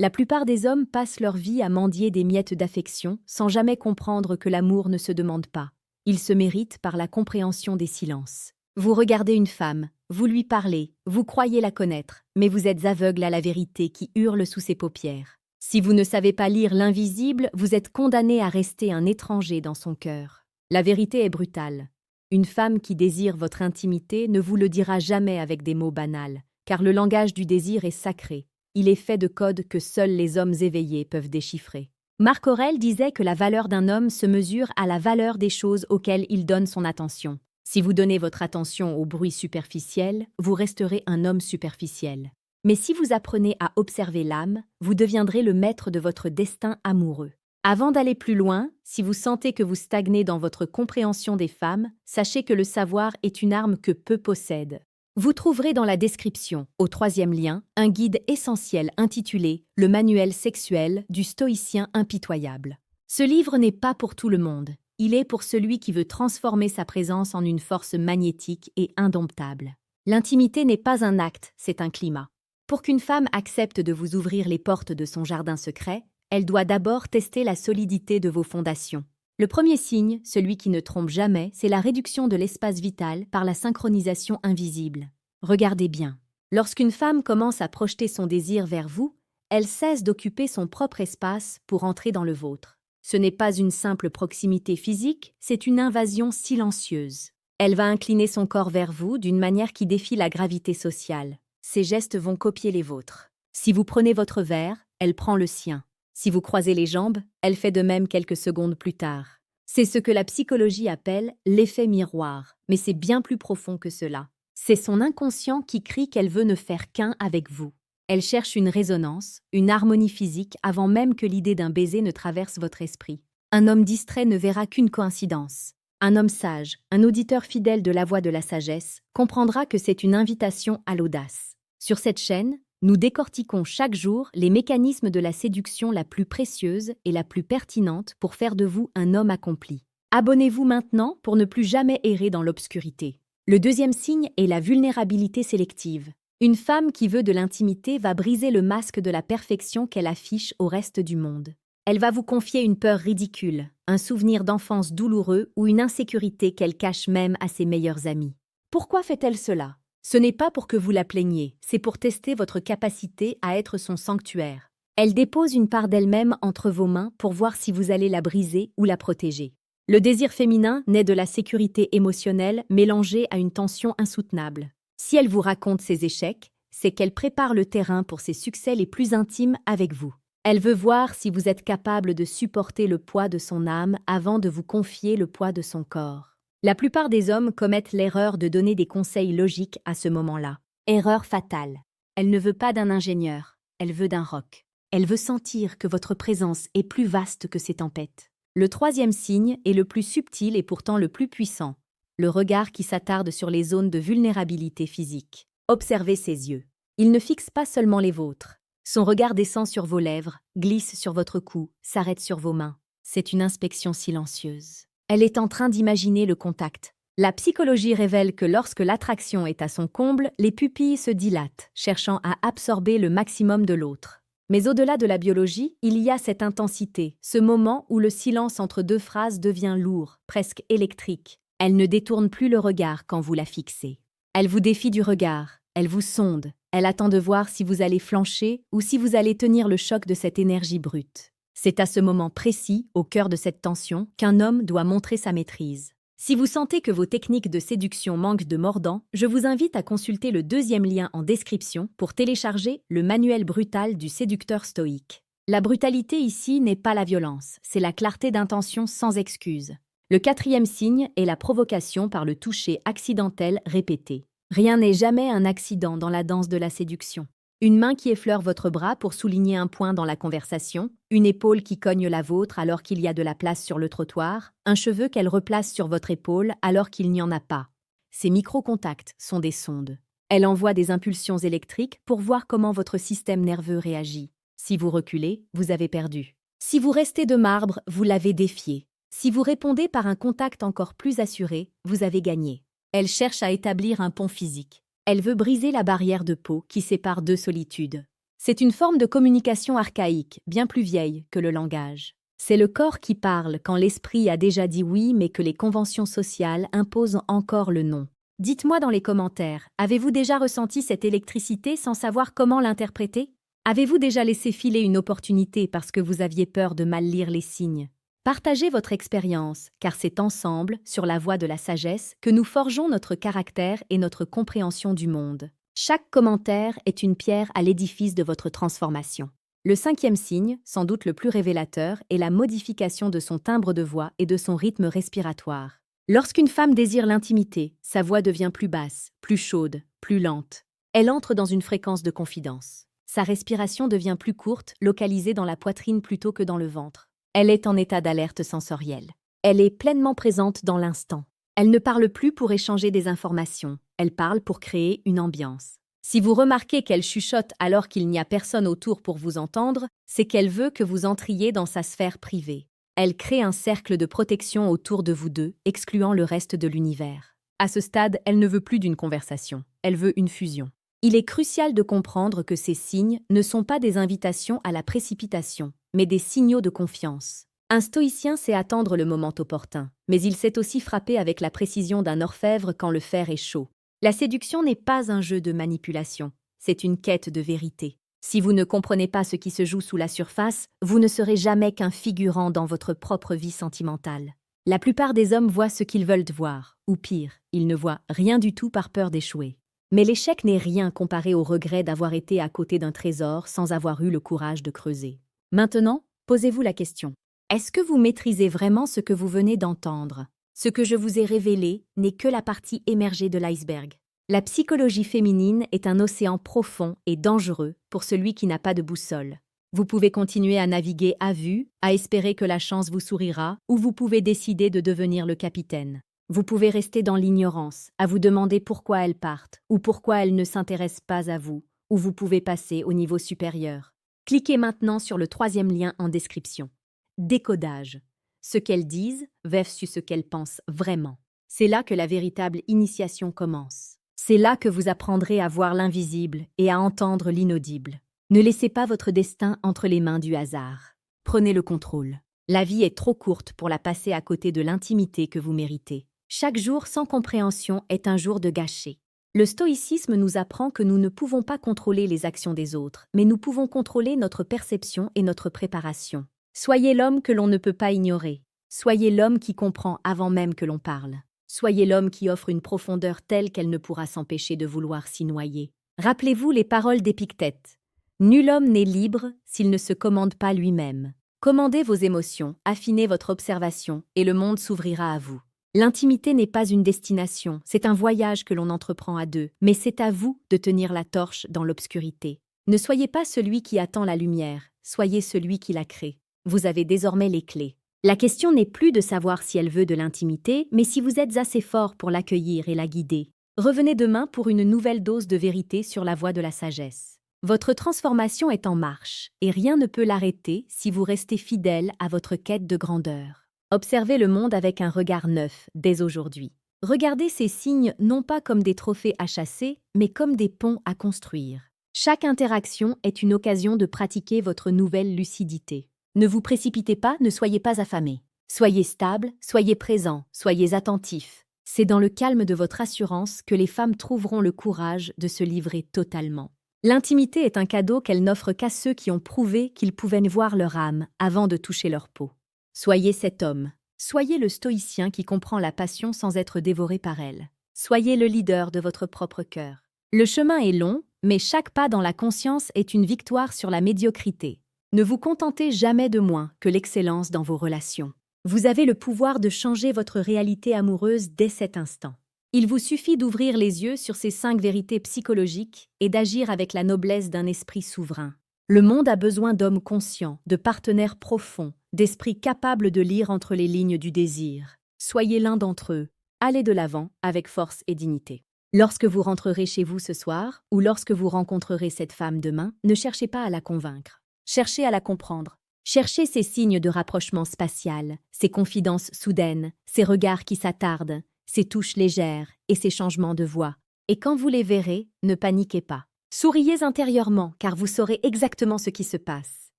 La plupart des hommes passent leur vie à mendier des miettes d'affection sans jamais comprendre que l'amour ne se demande pas. Il se mérite par la compréhension des silences. Vous regardez une femme, vous lui parlez, vous croyez la connaître, mais vous êtes aveugle à la vérité qui hurle sous ses paupières. Si vous ne savez pas lire l'invisible, vous êtes condamné à rester un étranger dans son cœur. La vérité est brutale. Une femme qui désire votre intimité ne vous le dira jamais avec des mots banals, car le langage du désir est sacré. Il est fait de codes que seuls les hommes éveillés peuvent déchiffrer. Marc Aurèle disait que la valeur d'un homme se mesure à la valeur des choses auxquelles il donne son attention. Si vous donnez votre attention aux bruits superficiels, vous resterez un homme superficiel. Mais si vous apprenez à observer l'âme, vous deviendrez le maître de votre destin amoureux. Avant d'aller plus loin, si vous sentez que vous stagnez dans votre compréhension des femmes, sachez que le savoir est une arme que peu possèdent. Vous trouverez dans la description, au 3e lien, un guide essentiel intitulé « Le manuel sexuel du stoïcien impitoyable ». Ce livre n'est pas pour tout le monde. Il est pour celui qui veut transformer sa présence en une force magnétique et indomptable. L'intimité n'est pas un acte, c'est un climat. Pour qu'une femme accepte de vous ouvrir les portes de son jardin secret, elle doit d'abord tester la solidité de vos fondations. Le premier signe, celui qui ne trompe jamais, c'est la réduction de l'espace vital par la synchronisation invisible. Regardez bien. Lorsqu'une femme commence à projeter son désir vers vous, elle cesse d'occuper son propre espace pour entrer dans le vôtre. Ce n'est pas une simple proximité physique, c'est une invasion silencieuse. Elle va incliner son corps vers vous d'une manière qui défie la gravité sociale. Ses gestes vont copier les vôtres. Si vous prenez votre verre, elle prend le sien. Si vous croisez les jambes, elle fait de même quelques secondes plus tard. C'est ce que la psychologie appelle l'effet miroir, mais c'est bien plus profond que cela. C'est son inconscient qui crie qu'elle veut ne faire qu'un avec vous. Elle cherche une résonance, une harmonie physique avant même que l'idée d'un baiser ne traverse votre esprit. Un homme distrait ne verra qu'une coïncidence. Un homme sage, un auditeur fidèle de la voix de la sagesse, comprendra que c'est une invitation à l'audace. Sur cette chaîne, nous décortiquons chaque jour les mécanismes de la séduction la plus précieuse et la plus pertinente pour faire de vous un homme accompli. Abonnez-vous maintenant pour ne plus jamais errer dans l'obscurité. Le deuxième signe est la vulnérabilité sélective. Une femme qui veut de l'intimité va briser le masque de la perfection qu'elle affiche au reste du monde. Elle va vous confier une peur ridicule, un souvenir d'enfance douloureux ou une insécurité qu'elle cache même à ses meilleurs amis. Pourquoi fait-elle cela ? Ce n'est pas pour que vous la plaigniez, c'est pour tester votre capacité à être son sanctuaire. Elle dépose une part d'elle-même entre vos mains pour voir si vous allez la briser ou la protéger. Le désir féminin naît de la sécurité émotionnelle mélangée à une tension insoutenable. Si elle vous raconte ses échecs, c'est qu'elle prépare le terrain pour ses succès les plus intimes avec vous. Elle veut voir si vous êtes capable de supporter le poids de son âme avant de vous confier le poids de son corps. La plupart des hommes commettent l'erreur de donner des conseils logiques à ce moment-là. Erreur fatale. Elle ne veut pas d'un ingénieur, elle veut d'un roc. Elle veut sentir que votre présence est plus vaste que ses tempêtes. Le troisième signe est le plus subtil et pourtant le plus puissant. Le regard qui s'attarde sur les zones de vulnérabilité physique. Observez ses yeux. Il ne fixe pas seulement les vôtres. Son regard descend sur vos lèvres, glisse sur votre cou, s'arrête sur vos mains. C'est une inspection silencieuse. Elle est en train d'imaginer le contact. La psychologie révèle que lorsque l'attraction est à son comble, les pupilles se dilatent, cherchant à absorber le maximum de l'autre. Mais au-delà de la biologie, il y a cette intensité, ce moment où le silence entre deux phrases devient lourd, presque électrique. Elle ne détourne plus le regard quand vous la fixez. Elle vous défie du regard, elle vous sonde, elle attend de voir si vous allez flancher ou si vous allez tenir le choc de cette énergie brute. C'est à ce moment précis, au cœur de cette tension, qu'un homme doit montrer sa maîtrise. Si vous sentez que vos techniques de séduction manquent de mordant, je vous invite à consulter le deuxième lien en description pour télécharger le manuel brutal du séducteur stoïque. La brutalité ici n'est pas la violence, c'est la clarté d'intention sans excuse. Le quatrième signe est la provocation par le toucher accidentel répété. Rien n'est jamais un accident dans la danse de la séduction. Une main qui effleure votre bras pour souligner un point dans la conversation, une épaule qui cogne la vôtre alors qu'il y a de la place sur le trottoir, un cheveu qu'elle replace sur votre épaule alors qu'il n'y en a pas. Ces micro-contacts sont des sondes. Elle envoie des impulsions électriques pour voir comment votre système nerveux réagit. Si vous reculez, vous avez perdu. Si vous restez de marbre, vous l'avez défié. Si vous répondez par un contact encore plus assuré, vous avez gagné. Elle cherche à établir un pont physique. Elle veut briser la barrière de peau qui sépare deux solitudes. C'est une forme de communication archaïque, bien plus vieille que le langage. C'est le corps qui parle quand l'esprit a déjà dit oui mais que les conventions sociales imposent encore le non. Dites-moi dans les commentaires, avez-vous déjà ressenti cette électricité sans savoir comment l'interpréter? Avez-vous déjà laissé filer une opportunité parce que vous aviez peur de mal lire les signes? Partagez votre expérience, car c'est ensemble, sur la voie de la sagesse, que nous forgeons notre caractère et notre compréhension du monde. Chaque commentaire est une pierre à l'édifice de votre transformation. Le 5e signe, sans doute le plus révélateur, est la modification de son timbre de voix et de son rythme respiratoire. Lorsqu'une femme désire l'intimité, sa voix devient plus basse, plus chaude, plus lente. Elle entre dans une fréquence de confidence. Sa respiration devient plus courte, localisée dans la poitrine plutôt que dans le ventre. Elle est en état d'alerte sensorielle. Elle est pleinement présente dans l'instant. Elle ne parle plus pour échanger des informations, elle parle pour créer une ambiance. Si vous remarquez qu'elle chuchote alors qu'il n'y a personne autour pour vous entendre, c'est qu'elle veut que vous entriez dans sa sphère privée. Elle crée un cercle de protection autour de vous deux, excluant le reste de l'univers. À ce stade, elle ne veut plus d'une conversation, elle veut une fusion. Il est crucial de comprendre que ces signes ne sont pas des invitations à la précipitation, mais des signaux de confiance. Un stoïcien sait attendre le moment opportun, mais il sait aussi frapper avec la précision d'un orfèvre quand le fer est chaud. La séduction n'est pas un jeu de manipulation, c'est une quête de vérité. Si vous ne comprenez pas ce qui se joue sous la surface, vous ne serez jamais qu'un figurant dans votre propre vie sentimentale. La plupart des hommes voient ce qu'ils veulent voir, ou pire, ils ne voient rien du tout par peur d'échouer. Mais l'échec n'est rien comparé au regret d'avoir été à côté d'un trésor sans avoir eu le courage de creuser. Maintenant, posez-vous la question. Est-ce que vous maîtrisez vraiment ce que vous venez d'entendre? Ce que je vous ai révélé n'est que la partie émergée de l'iceberg. La psychologie féminine est un océan profond et dangereux pour celui qui n'a pas de boussole. Vous pouvez continuer à naviguer à vue, à espérer que la chance vous sourira, ou vous pouvez décider de devenir le capitaine. Vous pouvez rester dans l'ignorance, à vous demander pourquoi elles partent, ou pourquoi elles ne s'intéressent pas à vous, ou vous pouvez passer au niveau supérieur. Cliquez maintenant sur le 3e lien en description. Décodage. Ce qu'elles disent versus ce qu'elles pensent vraiment. C'est là que la véritable initiation commence. C'est là que vous apprendrez à voir l'invisible et à entendre l'inaudible. Ne laissez pas votre destin entre les mains du hasard. Prenez le contrôle. La vie est trop courte pour la passer à côté de l'intimité que vous méritez. Chaque jour sans compréhension est un jour de gâché. Le stoïcisme nous apprend que nous ne pouvons pas contrôler les actions des autres, mais nous pouvons contrôler notre perception et notre préparation. Soyez l'homme que l'on ne peut pas ignorer. Soyez l'homme qui comprend avant même que l'on parle. Soyez l'homme qui offre une profondeur telle qu'elle ne pourra s'empêcher de vouloir s'y noyer. Rappelez-vous les paroles d'Épictète. Nul homme n'est libre s'il ne se commande pas lui-même. Commandez vos émotions, affinez votre observation, et le monde s'ouvrira à vous. L'intimité n'est pas une destination, c'est un voyage que l'on entreprend à deux, mais c'est à vous de tenir la torche dans l'obscurité. Ne soyez pas celui qui attend la lumière, soyez celui qui la crée. Vous avez désormais les clés. La question n'est plus de savoir si elle veut de l'intimité, mais si vous êtes assez fort pour l'accueillir et la guider. Revenez demain pour une nouvelle dose de vérité sur la voie de la sagesse. Votre transformation est en marche, et rien ne peut l'arrêter si vous restez fidèle à votre quête de grandeur. Observez le monde avec un regard neuf, dès aujourd'hui. Regardez ces signes non pas comme des trophées à chasser, mais comme des ponts à construire. Chaque interaction est une occasion de pratiquer votre nouvelle lucidité. Ne vous précipitez pas, ne soyez pas affamé. Soyez stable, soyez présent, soyez attentif. C'est dans le calme de votre assurance que les femmes trouveront le courage de se livrer totalement. L'intimité est un cadeau qu'elles n'offrent qu'à ceux qui ont prouvé qu'ils pouvaient voir leur âme avant de toucher leur peau. Soyez cet homme. Soyez le stoïcien qui comprend la passion sans être dévoré par elle. Soyez le leader de votre propre cœur. Le chemin est long, mais chaque pas dans la conscience est une victoire sur la médiocrité. Ne vous contentez jamais de moins que l'excellence dans vos relations. Vous avez le pouvoir de changer votre réalité amoureuse dès cet instant. Il vous suffit d'ouvrir les yeux sur ces 5 vérités psychologiques et d'agir avec la noblesse d'un esprit souverain. Le monde a besoin d'hommes conscients, de partenaires profonds, d'esprits capables de lire entre les lignes du désir. Soyez l'un d'entre eux. Allez de l'avant avec force et dignité. Lorsque vous rentrerez chez vous ce soir, ou lorsque vous rencontrerez cette femme demain, ne cherchez pas à la convaincre. Cherchez à la comprendre. Cherchez ces signes de rapprochement spatial, ces confidences soudaines, ces regards qui s'attardent, ces touches légères et ces changements de voix. Et quand vous les verrez, ne paniquez pas. Souriez intérieurement car vous saurez exactement ce qui se passe.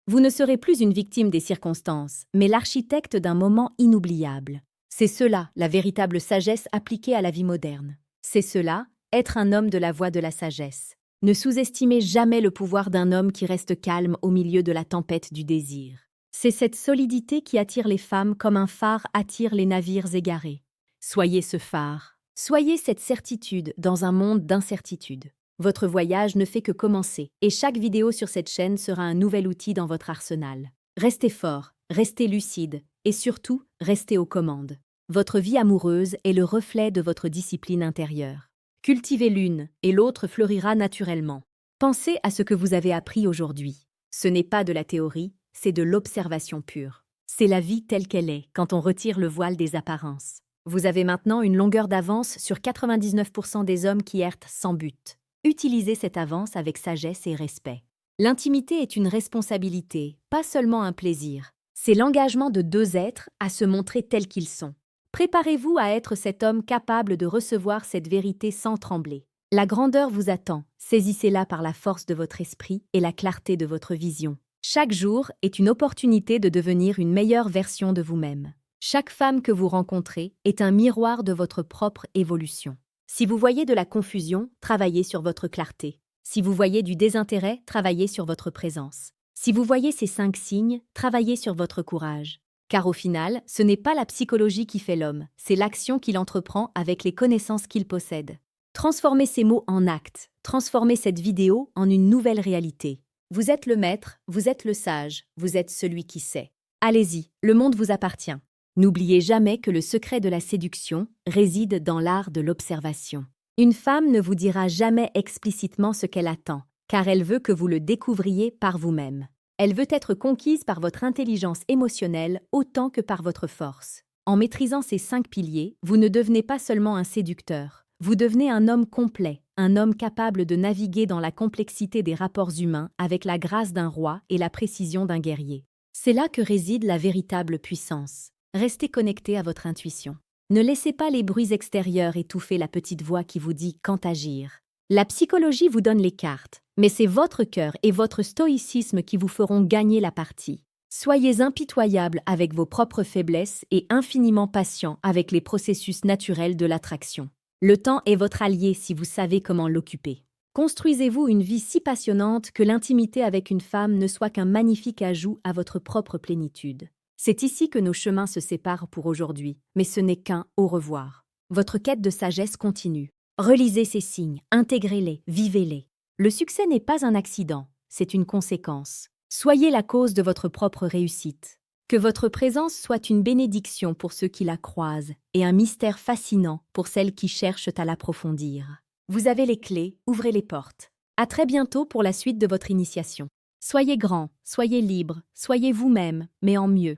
Vous ne serez plus une victime des circonstances, mais l'architecte d'un moment inoubliable. C'est cela, la véritable sagesse appliquée à la vie moderne. C'est cela, être un homme de la voie de la sagesse. Ne sous-estimez jamais le pouvoir d'un homme qui reste calme au milieu de la tempête du désir. C'est cette solidité qui attire les femmes comme un phare attire les navires égarés. Soyez ce phare. Soyez cette certitude dans un monde d'incertitude. Votre voyage ne fait que commencer, et chaque vidéo sur cette chaîne sera un nouvel outil dans votre arsenal. Restez fort, restez lucide, et surtout, restez aux commandes. Votre vie amoureuse est le reflet de votre discipline intérieure. Cultivez l'une, et l'autre fleurira naturellement. Pensez à ce que vous avez appris aujourd'hui. Ce n'est pas de la théorie, c'est de l'observation pure. C'est la vie telle qu'elle est, quand on retire le voile des apparences. Vous avez maintenant une longueur d'avance sur 99% des hommes qui errent sans but. Utilisez cette avance avec sagesse et respect. L'intimité est une responsabilité, pas seulement un plaisir. C'est l'engagement de deux êtres à se montrer tels qu'ils sont. Préparez-vous à être cet homme capable de recevoir cette vérité sans trembler. La grandeur vous attend, saisissez-la par la force de votre esprit et la clarté de votre vision. Chaque jour est une opportunité de devenir une meilleure version de vous-même. Chaque femme que vous rencontrez est un miroir de votre propre évolution. Si vous voyez de la confusion, travaillez sur votre clarté. Si vous voyez du désintérêt, travaillez sur votre présence. Si vous voyez ces 5 signes, travaillez sur votre courage. Car au final, ce n'est pas la psychologie qui fait l'homme, c'est l'action qu'il entreprend avec les connaissances qu'il possède. Transformez ces mots en actes, transformez cette vidéo en une nouvelle réalité. Vous êtes le maître, vous êtes le sage, vous êtes celui qui sait. Allez-y, le monde vous appartient. N'oubliez jamais que le secret de la séduction réside dans l'art de l'observation. Une femme ne vous dira jamais explicitement ce qu'elle attend, car elle veut que vous le découvriez par vous-même. Elle veut être conquise par votre intelligence émotionnelle autant que par votre force. En maîtrisant ces 5 piliers, vous ne devenez pas seulement un séducteur, vous devenez un homme complet, un homme capable de naviguer dans la complexité des rapports humains avec la grâce d'un roi et la précision d'un guerrier. C'est là que réside la véritable puissance. Restez connecté à votre intuition. Ne laissez pas les bruits extérieurs étouffer la petite voix qui vous dit quand agir. La psychologie vous donne les cartes, mais c'est votre cœur et votre stoïcisme qui vous feront gagner la partie. Soyez impitoyable avec vos propres faiblesses et infiniment patient avec les processus naturels de l'attraction. Le temps est votre allié si vous savez comment l'occuper. Construisez-vous une vie si passionnante que l'intimité avec une femme ne soit qu'un magnifique ajout à votre propre plénitude. C'est ici que nos chemins se séparent pour aujourd'hui, mais ce n'est qu'un au revoir. Votre quête de sagesse continue. Relisez ces signes, intégrez-les, vivez-les. Le succès n'est pas un accident, c'est une conséquence. Soyez la cause de votre propre réussite. Que votre présence soit une bénédiction pour ceux qui la croisent et un mystère fascinant pour celles qui cherchent à l'approfondir. Vous avez les clés, ouvrez les portes. À très bientôt pour la suite de votre initiation. Soyez grand, soyez libre, soyez vous-même, mais en mieux.